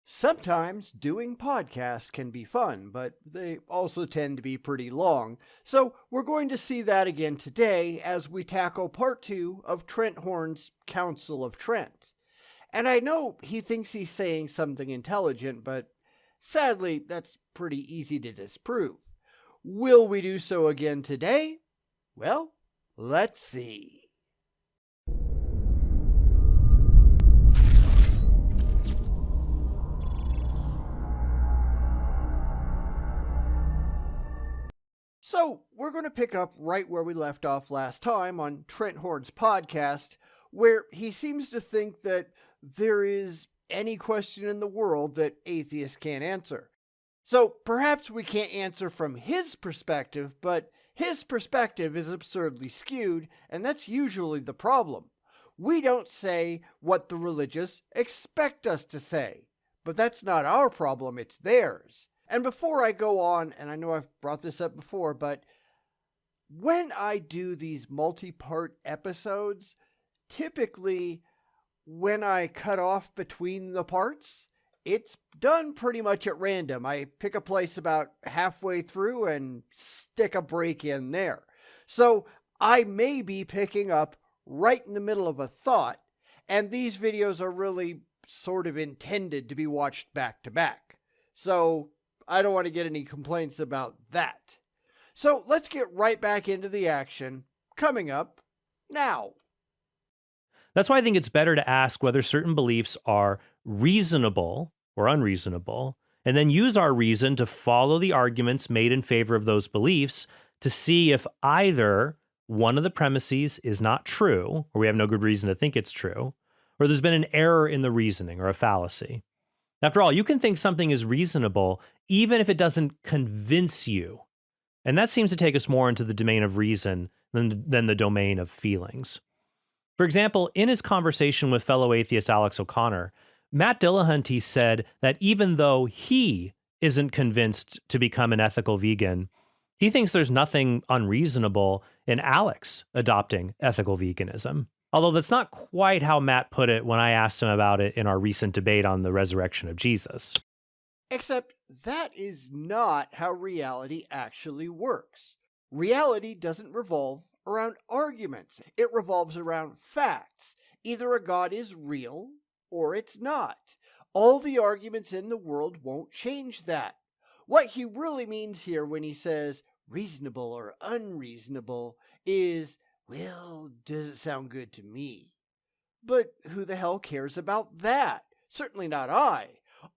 Sometimes doing podcasts can be fun, but they also tend to be pretty long. So we're going to see that again today as we tackle part 2 of Trent Horn's Council of Trent. And I know he thinks he's saying something intelligent, but sadly that's pretty easy to disprove. Will we do so again today? Well, let's see. So, we're going to pick up right where we left off last time on Trent Horn's podcast, where he seems to think that there is any question in the world that atheists can't answer. So, perhaps we can't answer from his perspective, but his perspective is absurdly skewed, and that's usually the problem. We don't say what the religious expect us to say, but that's not our problem, it's theirs. And before I go on, and I know I've brought this up before, but when I do these multi-part episodes, typically when I cut off between the parts, it's done pretty much at random. I pick a place about halfway through and stick a break in there. So I may be picking up right in the middle of a thought, and these videos are really sort of intended to be watched back to back. So I don't want to get any complaints about that. So let's get right back into the action, coming up now. That's why I think it's better to ask whether certain beliefs are reasonable or unreasonable, and then use our reason to follow the arguments made in favor of those beliefs to see if either one of the premises is not true, or we have no good reason to think it's true, or there's been an error in the reasoning or a fallacy. After all, you can think something is reasonable even if it doesn't convince you. And that seems to take us more into the domain of reason than the domain of feelings. For example, in his conversation with fellow atheist Alex O'Connor, Matt Dillahunty said that even though he isn't convinced to become an ethical vegan, he thinks there's nothing unreasonable in Alex adopting ethical veganism. Although that's not quite how Matt put it when I asked him about it in our recent debate on the resurrection of Jesus. Except that is not how reality actually works. Reality doesn't revolve around arguments. It revolves around facts. Either a God is real or it's not. All the arguments in the world won't change that. What he really means here when he says reasonable or unreasonable is, well, does it sound good to me? But who the hell cares about that? Certainly not I.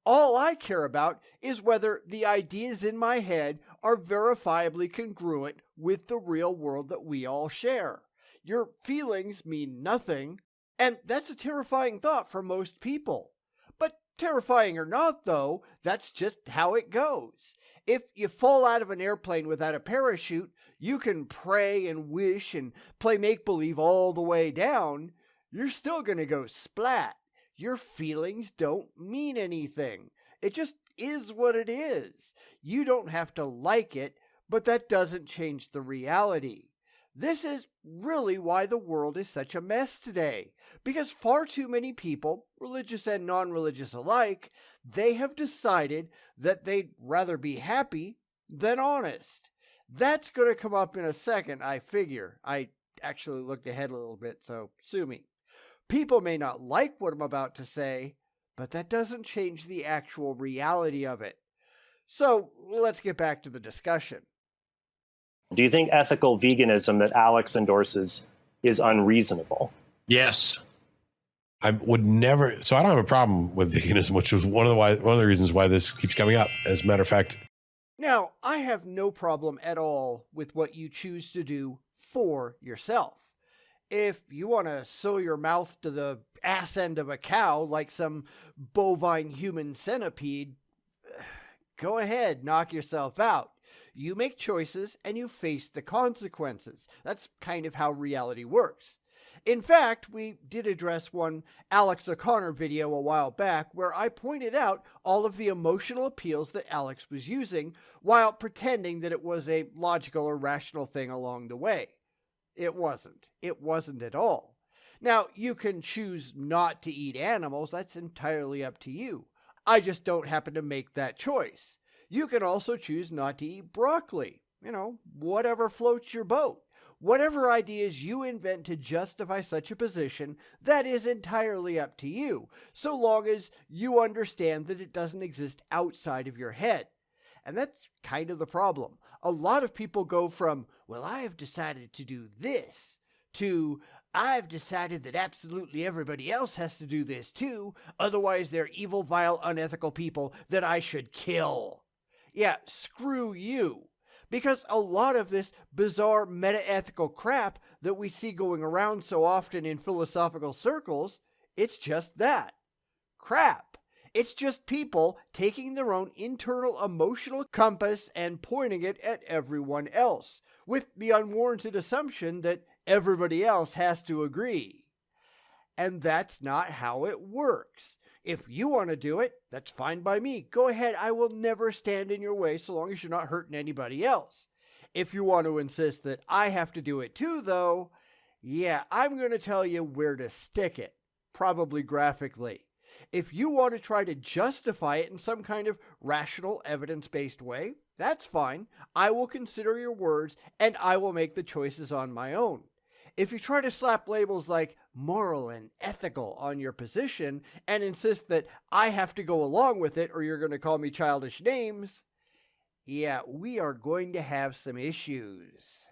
All I care about is whether the ideas in my head are verifiably congruent with the real world that we all share. Your feelings mean nothing, and that's a terrifying thought for most people. But terrifying or not, though, that's just how it goes. If you fall out of an airplane without a parachute, you can pray and wish and play make-believe all the way down. You're still going to go splat. Your feelings don't mean anything. It just is what it is. You don't have to like it, but that doesn't change the reality. This is really why the world is such a mess today, because far too many people, religious and non-religious alike, they have decided that they'd rather be happy than honest. That's going to come up in a second, I figure. I actually looked ahead a little bit, so sue me. People may not like what I'm about to say, but that doesn't change the actual reality of it. So let's get back to the discussion. Do you think ethical veganism that Alex endorses is unreasonable? Yes. I would never. So I don't have a problem with veganism, which was one of the reasons why this keeps coming up. As a matter of fact. Now, I have no problem at all with what you choose to do for yourself. If you want to sew your mouth to the ass end of a cow like some bovine human centipede, go ahead, knock yourself out. You make choices and you face the consequences. That's kind of how reality works. In fact, we did address one Alex O'Connor video a while back where I pointed out all of the emotional appeals that Alex was using while pretending that it was a logical or rational thing along the way. It wasn't. It wasn't at all. Now, you can choose not to eat animals. That's entirely up to you. I just don't happen to make that choice. You can also choose not to eat broccoli. Whatever floats your boat. Whatever ideas you invent to justify such a position, that is entirely up to you, so long as you understand that it doesn't exist outside of your head. And that's kind of the problem. A lot of people go from, well, I have decided to do this, to, I've decided that absolutely everybody else has to do this too, otherwise they're evil, vile, unethical people that I should kill. Yeah, screw you. Because a lot of this bizarre meta-ethical crap that we see going around so often in philosophical circles, it's just that. Crap. It's just people taking their own internal emotional compass and pointing it at everyone else, with the unwarranted assumption that everybody else has to agree. And that's not how it works. If you want to do it, that's fine by me. Go ahead, I will never stand in your way so long as you're not hurting anybody else. If you want to insist that I have to do it too, though, yeah, I'm going to tell you where to stick it, probably graphically. If you want to try to justify it in some kind of rational, evidence-based way, that's fine. I will consider your words, and I will make the choices on my own. If you try to slap labels like moral and ethical on your position and insist that I have to go along with it or you're going to call me childish names, yeah, we are going to have some issues.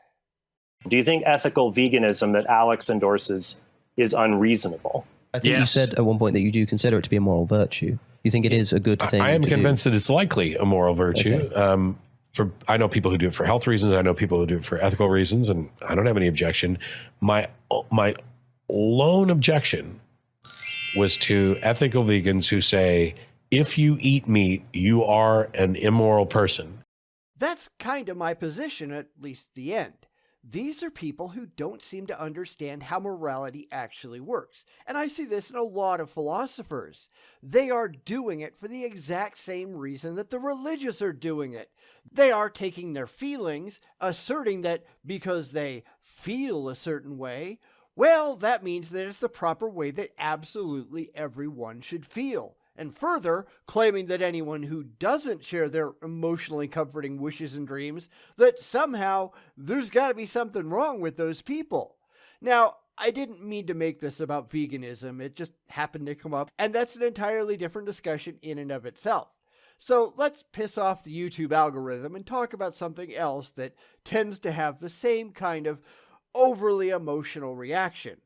Do you think ethical veganism that Alex endorses is unreasonable? I think you said at one point that you do consider it to be a moral virtue. You think it is a good thing? I am convinced that it's likely a moral virtue. Okay. I know people who do it for health reasons. I know people who do it for ethical reasons, and I don't have any objection. My lone objection was to ethical vegans who say, if you eat meat, you are an immoral person. That's kind of my position, at least the end. These are people who don't seem to understand how morality actually works. And I see this in a lot of philosophers. They are doing it for the exact same reason that the religious are doing it. They are taking their feelings, asserting that because they feel a certain way, well, that means that it's the proper way that absolutely everyone should feel. And further, claiming that anyone who doesn't share their emotionally comforting wishes and dreams, that somehow there's got to be something wrong with those people. Now, I didn't mean to make this about veganism, it just happened to come up, and that's an entirely different discussion in and of itself. So let's piss off the YouTube algorithm and talk about something else that tends to have the same kind of overly emotional reaction.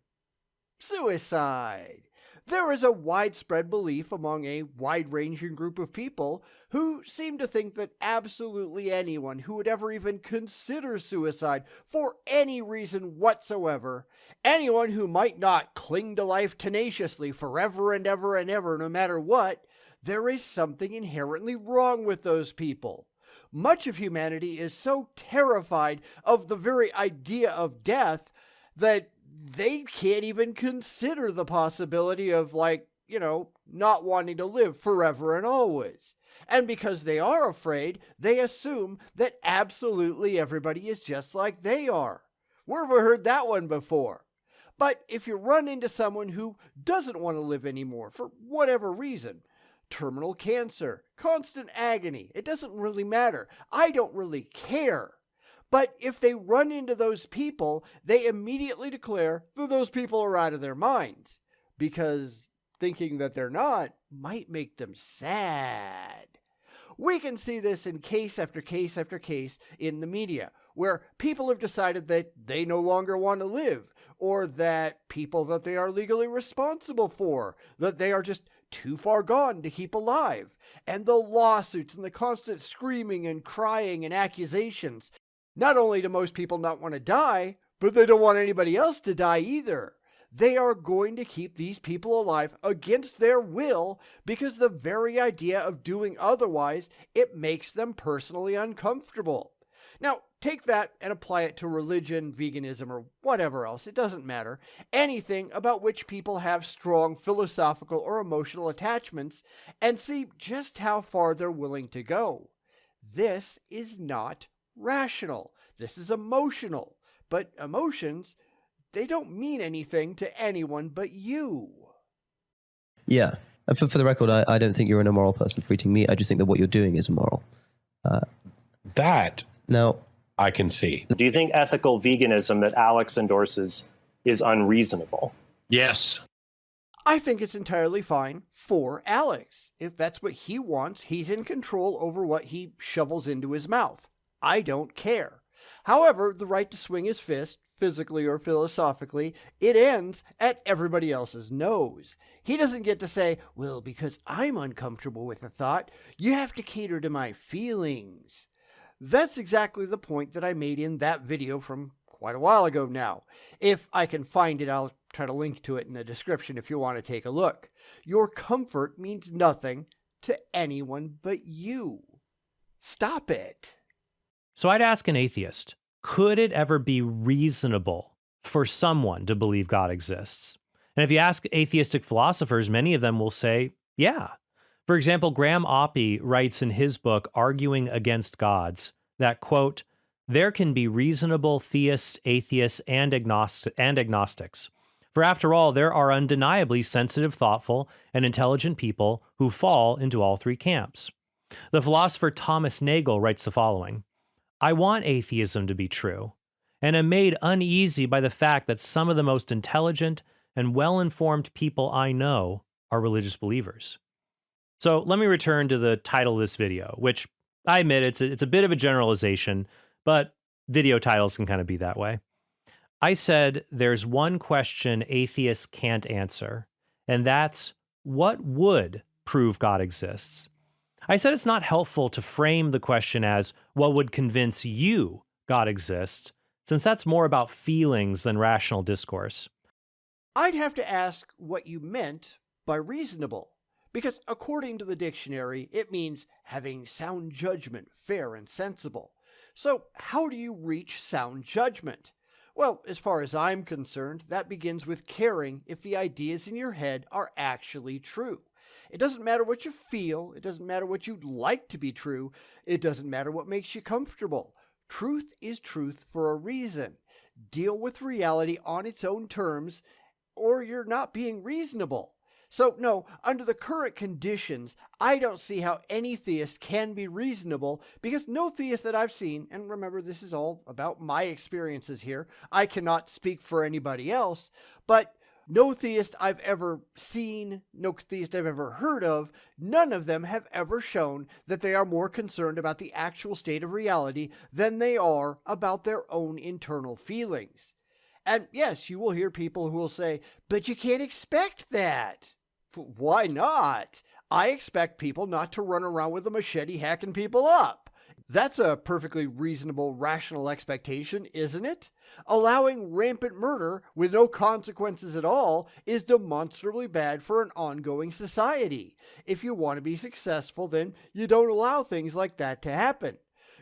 Suicide. There is a widespread belief among a wide-ranging group of people who seem to think that absolutely anyone who would ever even consider suicide for any reason whatsoever, anyone who might not cling to life tenaciously forever and ever and ever no matter what, there is something inherently wrong with those people. Much of humanity is so terrified of the very idea of death that they can't even consider the possibility of, not wanting to live forever and always. And because they are afraid, they assume that absolutely everybody is just like they are. Where have we heard that one before? But if you run into someone who doesn't want to live anymore for whatever reason, terminal cancer, constant agony, it doesn't really matter. I don't really care. But if they run into those people, they immediately declare that those people are out of their minds, because thinking that they're not might make them sad. We can see this in case after case after case in the media, where people have decided that they no longer want to live, or that people that they are legally responsible for, that they are just too far gone to keep alive, and the lawsuits and the constant screaming and crying and accusations. Not only do most people not want to die, but they don't want anybody else to die either. They are going to keep these people alive against their will because the very idea of doing otherwise, it makes them personally uncomfortable. Now, take that and apply it to religion, veganism, or whatever else. It doesn't matter. Anything about which people have strong philosophical or emotional attachments, and see just how far they're willing to go. This is not rational. This is emotional. But emotions, they don't mean anything to anyone but you. Yeah. And for the record, I don't think you're an immoral person for eating meat. I just think that what you're doing is immoral. That Now, I can see. Do you think ethical veganism that Alex endorses is unreasonable? Yes. I think it's entirely fine for Alex. If that's what he wants, he's in control over what he shovels into his mouth. I don't care. However, the right to swing his fist, physically or philosophically, it ends at everybody else's nose. He doesn't get to say, well, because I'm uncomfortable with the thought, you have to cater to my feelings. That's exactly the point that I made in that video from quite a while ago now. If I can find it, I'll try to link to it in the description if you want to take a look. Your comfort means nothing to anyone but you. Stop it. So I'd ask an atheist, could it ever be reasonable for someone to believe God exists? And if you ask atheistic philosophers, many of them will say, yeah. For example, Graham Oppy writes in his book, Arguing Against Gods, that, quote, there can be reasonable theists, atheists, and agnostics. For after all, there are undeniably sensitive, thoughtful, and intelligent people who fall into all three camps. The philosopher Thomas Nagel writes the following, I want atheism to be true, and am made uneasy by the fact that some of the most intelligent and well-informed people I know are religious believers. So let me return to the title of this video, which I admit it's a bit of a generalization, but video titles can kind of be that way. I said there's one question atheists can't answer, and that's what would prove God exists? I said it's not helpful to frame the question as what would convince you God exists, since that's more about feelings than rational discourse. I'd have to ask what you meant by reasonable, because according to the dictionary, it means having sound judgment, fair and sensible. So how do you reach sound judgment? Well, as far as I'm concerned, that begins with caring if the ideas in your head are actually true. It doesn't matter what you feel. It doesn't matter what you'd like to be true. It doesn't matter what makes you comfortable. Truth is truth for a reason. Deal with reality on its own terms, or you're not being reasonable. So no, under the current conditions, I don't see how any theist can be reasonable, because no theist that I've seen, and remember this is all about my experiences here, I cannot speak for anybody else, but no theist I've ever seen, no theist I've ever heard of, none of them have ever shown that they are more concerned about the actual state of reality than they are about their own internal feelings. And yes, you will hear people who will say, but you can't expect that. Why not? I expect people not to run around with a machete hacking people up. That's a perfectly reasonable, rational expectation, isn't it? Allowing rampant murder with no consequences at all is demonstrably bad for an ongoing society. If you want to be successful, then you don't allow things like that to happen.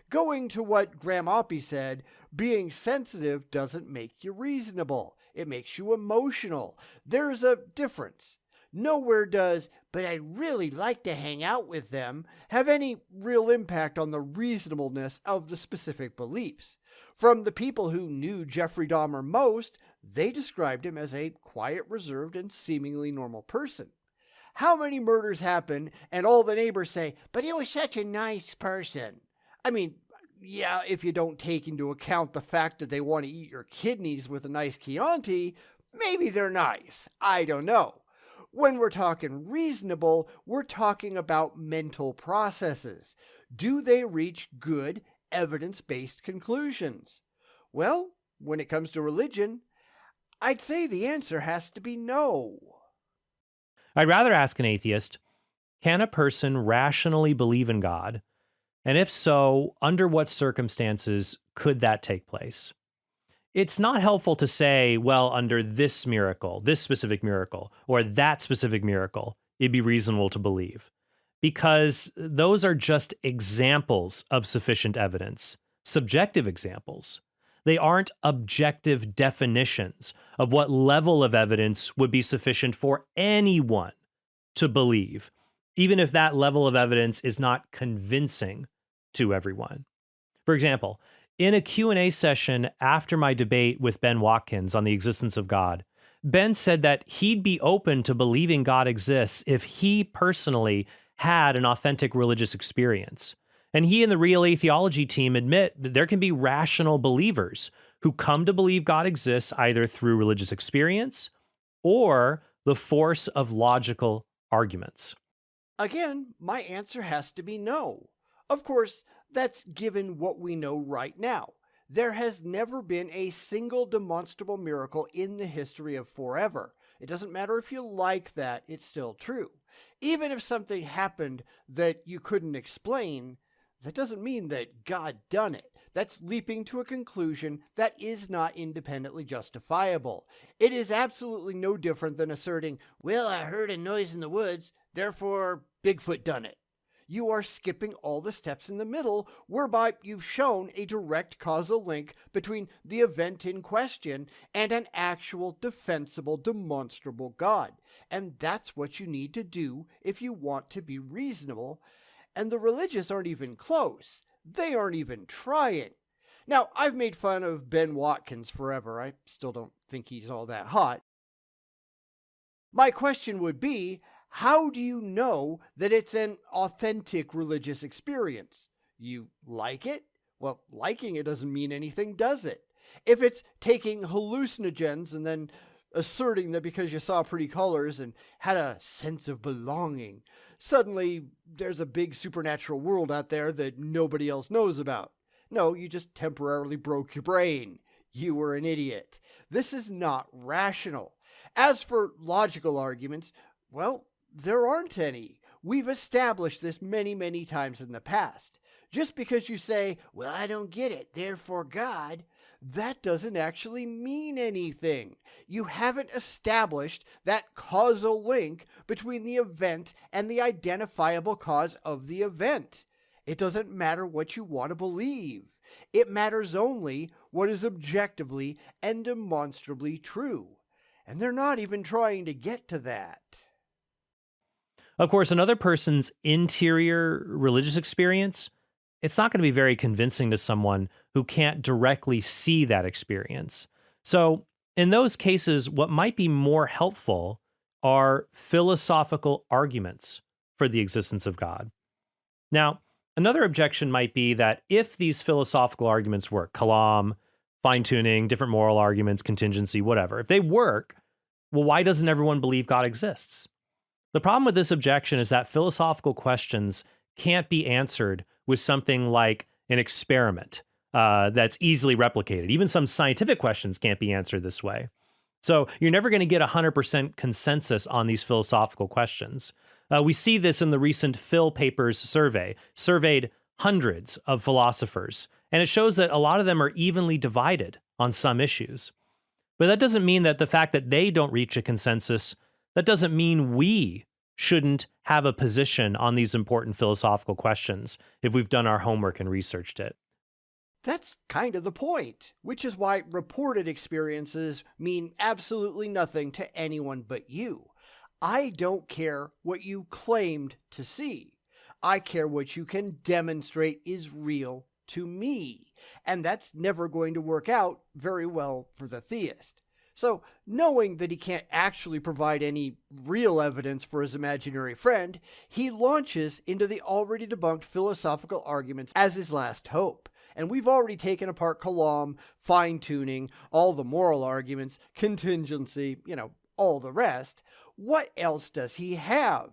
Going to what Graham Oppy said, being sensitive doesn't make you reasonable. It makes you emotional. There's a difference. Nowhere does, but I'd really like to hang out with them, have any real impact on the reasonableness of the specific beliefs. From the people who knew Jeffrey Dahmer most, they described him as a quiet, reserved, and seemingly normal person. How many murders happen and all the neighbors say, but he was such a nice person? I mean, yeah, if you don't take into account the fact that they want to eat your kidneys with a nice Chianti, maybe they're nice. I don't know. When we're talking reasonable, we're talking about mental processes. Do they reach good, evidence-based conclusions? Well, when it comes to religion, I'd say the answer has to be no. I'd rather ask an atheist, can a person rationally believe in God? And if so, under what circumstances could that take place? It's not helpful to say, well, under this miracle, this specific miracle, or that specific miracle, it'd be reasonable to believe. Because those are just examples of sufficient evidence, subjective examples. They aren't objective definitions of what level of evidence would be sufficient for anyone to believe, even if that level of evidence is not convincing to everyone. For example, in a Q&A session after my debate with Ben Watkins on the existence of God, Ben said that he'd be open to believing God exists if he personally had an authentic religious experience. And he and the Real Atheology team admit that there can be rational believers who come to believe God exists either through religious experience or the force of logical arguments. Again, my answer has to be no. Of course, that's given what we know right now. There has never been a single demonstrable miracle in the history of forever. It doesn't matter if you like that, it's still true. Even if something happened that you couldn't explain, that doesn't mean that God done it. That's leaping to a conclusion that is not independently justifiable. It is absolutely no different than asserting, well, I heard a noise in the woods, therefore Bigfoot done it. You are skipping all the steps in the middle, whereby you've shown a direct causal link between the event in question and an actual defensible, demonstrable God. And that's what you need to do if you want to be reasonable. And the religious aren't even close. They aren't even trying. Now, I've made fun of Ben Watkins forever. I still don't think he's all that hot. My question would be, how do you know that it's an authentic religious experience? You like it? Well, liking it doesn't mean anything, does it? If it's taking hallucinogens and then asserting that because you saw pretty colors and had a sense of belonging, suddenly there's a big supernatural world out there that nobody else knows about. No, you just temporarily broke your brain. You were an idiot. This is not rational. As for logical arguments, well, there aren't any. We've established this many, many times in the past. Just because you say, well, I don't get it, therefore God, that doesn't actually mean anything. You haven't established that causal link between the event and the identifiable cause of the event. It doesn't matter what you want to believe. It matters only what is objectively and demonstrably true. And they're not even trying to get to that. Of course, another person's interior religious experience, it's not going to be very convincing to someone who can't directly see that experience. So in those cases, what might be more helpful are philosophical arguments for the existence of God. Now, another objection might be that if these philosophical arguments work, kalam, fine-tuning, different moral arguments, contingency, whatever, if they work, well, why doesn't everyone believe God exists? The problem with this objection is that philosophical questions can't be answered with something like an experiment that's easily replicated. Even some scientific questions can't be answered this way. So you're never going to get 100% consensus on these philosophical questions. We see this in the recent Phil Papers survey, surveyed hundreds of philosophers, and it shows that a lot of them are evenly divided on some issues. But that doesn't mean that the fact that they don't reach a consensus, that doesn't mean we shouldn't have a position on these important philosophical questions if we've done our homework and researched it. That's kind of the point, which is why reported experiences mean absolutely nothing to anyone but you. I don't care what you claimed to see. I care what you can demonstrate is real to me. And that's never going to work out very well for the theist. So, knowing that he can't actually provide any real evidence for his imaginary friend, he launches into the already debunked philosophical arguments as his last hope. And we've already taken apart kalam, fine-tuning, all the moral arguments, contingency, all the rest. What else does he have?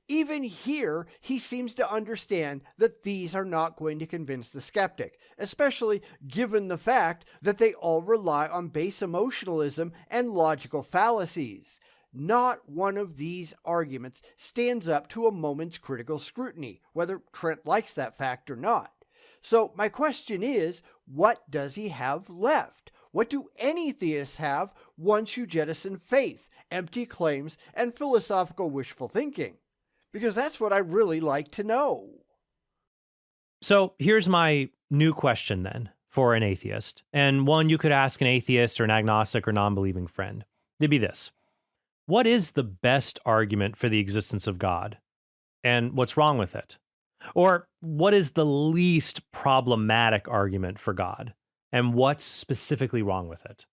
Even here, he seems to understand that these are not going to convince the skeptic, especially given the fact that they all rely on base emotionalism and logical fallacies. Not one of these arguments stands up to a moment's critical scrutiny, whether Trent likes that fact or not. So my question is, what does he have left? What do any theists have once you jettison faith, empty claims, and philosophical wishful thinking? Because that's what I really like to know. So here's my new question then for an atheist, and one you could ask an atheist or an agnostic or non-believing friend. It'd be this. What is the best argument for the existence of God? And what's wrong with it? Or what is the least problematic argument for God? And what's specifically wrong with it?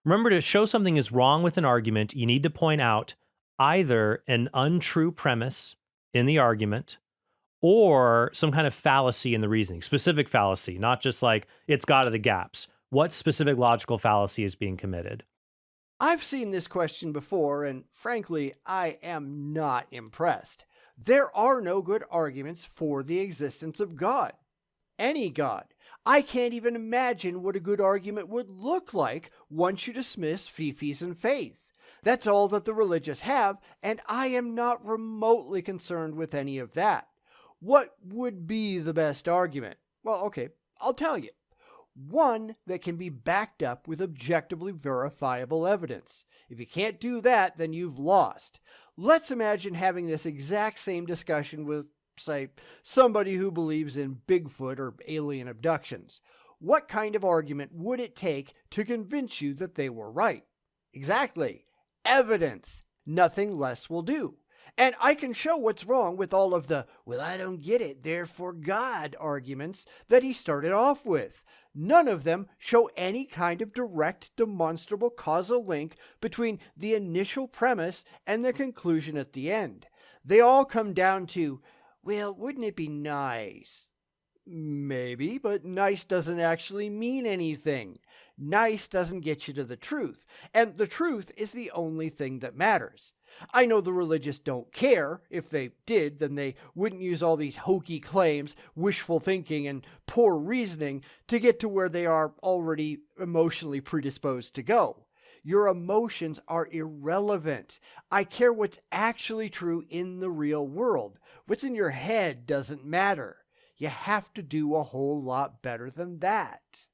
Remember, to show something is wrong with an argument, you need to point out either an untrue premise in the argument or some kind of fallacy in the reasoning, specific fallacy, not just like it's got the gaps. What specific logical fallacy is being committed? I've seen this question before, and frankly, I am not impressed. There are no good arguments for the existence of God. Any God. I can't even imagine what a good argument would look like once you dismiss fifis and faith. That's all that the religious have, and I am not remotely concerned with any of that. What would be the best argument? Well, okay, I'll tell you. One that can be backed up with objectively verifiable evidence. If you can't do that, then you've lost. Let's imagine having this exact same discussion with, say, somebody who believes in Bigfoot or alien abductions. What kind of argument would it take to convince you that they were right? Exactly. Evidence. Nothing less will do. And I can show what's wrong with all of the, well, I don't get it, therefore God arguments that he started off with. None of them show any kind of direct, demonstrable causal link between the initial premise and the conclusion at the end. They all come down to, well, wouldn't it be nice? Maybe, but nice doesn't actually mean anything. Nice doesn't get you to the truth, and the truth is the only thing that matters. I know the religious don't care. If they did, then they wouldn't use all these hokey claims, wishful thinking, and poor reasoning to get to where they are already emotionally predisposed to go. Your emotions are irrelevant. I care what's actually true in the real world. What's in your head doesn't matter. You have to do a whole lot better than that.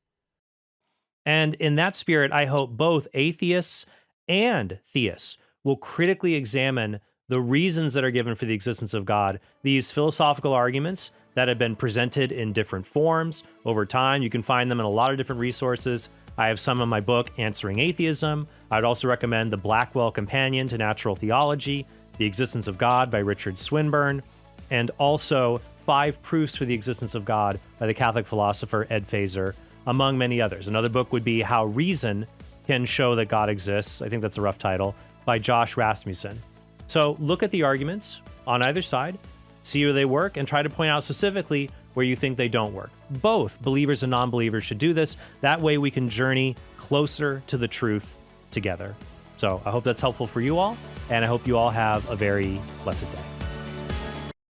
And in that spirit, I hope both atheists and theists will critically examine the reasons that are given for the existence of God, these philosophical arguments that have been presented in different forms over time. You can find them in a lot of different resources. I have some in my book, Answering Atheism. I'd also recommend the Blackwell Companion to Natural Theology, The Existence of God by Richard Swinburne, and also 5 Proofs for the Existence of God by the Catholic philosopher Ed Feser, among many others. Another book would be How Reason Can Show That God Exists. I think that's a rough title, by Josh Rasmussen. So look at the arguments on either side, see where they work, and try to point out specifically where you think they don't work. Both believers and non-believers should do this. That way we can journey closer to the truth together. So I hope that's helpful for you all, and I hope you all have a very blessed day.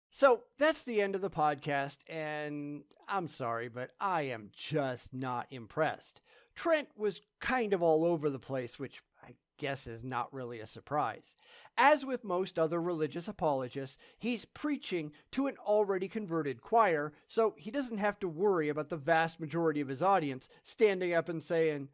So that's the end of the podcast, and I'm sorry, but I am just not impressed. Trent was kind of all over the place, which I guess is not really a surprise. As with most other religious apologists, he's preaching to an already converted choir, so he doesn't have to worry about the vast majority of his audience standing up and saying,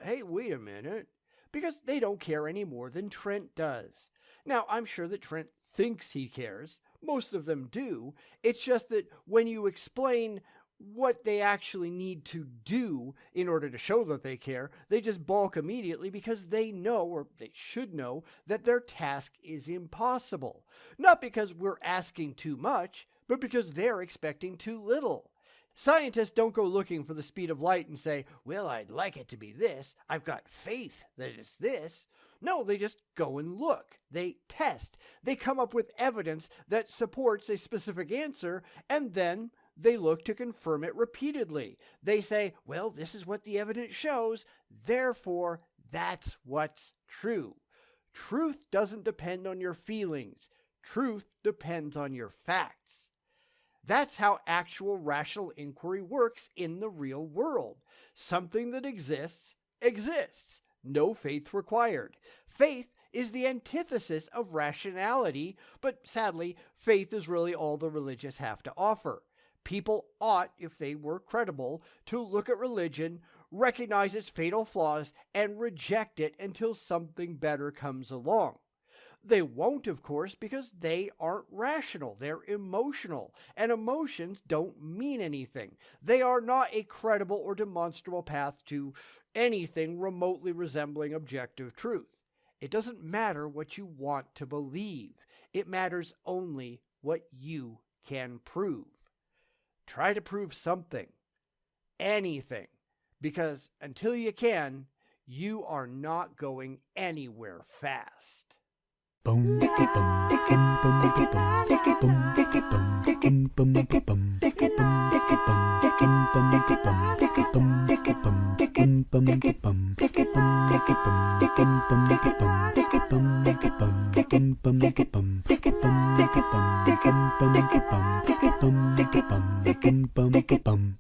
hey, wait a minute, because they don't care any more than Trent does. Now, I'm sure that Trent thinks he cares. Most of them do. It's just that when you explain what they actually need to do in order to show that they care, they just balk immediately because they know, or they should know, that their task is impossible. Not because we're asking too much, but because they're expecting too little. Scientists don't go looking for the speed of light and say, well, I'd like it to be this. I've got faith that it's this. No, they just go and look. They test. They come up with evidence that supports a specific answer, and then they look to confirm it repeatedly. They say, well, this is what the evidence shows, therefore, that's what's true. Truth doesn't depend on your feelings. Truth depends on your facts. That's how actual rational inquiry works in the real world. Something that exists, exists. No faith required. Faith is the antithesis of rationality, but sadly, faith is really all the religious have to offer. People ought, if they were credible, to look at religion, recognize its fatal flaws, and reject it until something better comes along. They won't, of course, because they aren't rational. They're emotional, and emotions don't mean anything. They are not a credible or demonstrable path to anything remotely resembling objective truth. It doesn't matter what you want to believe. It matters only what you can prove. Try to prove something, anything, because until you can, you are not going anywhere fast. Boom, boom, boom, boom, boom, boom.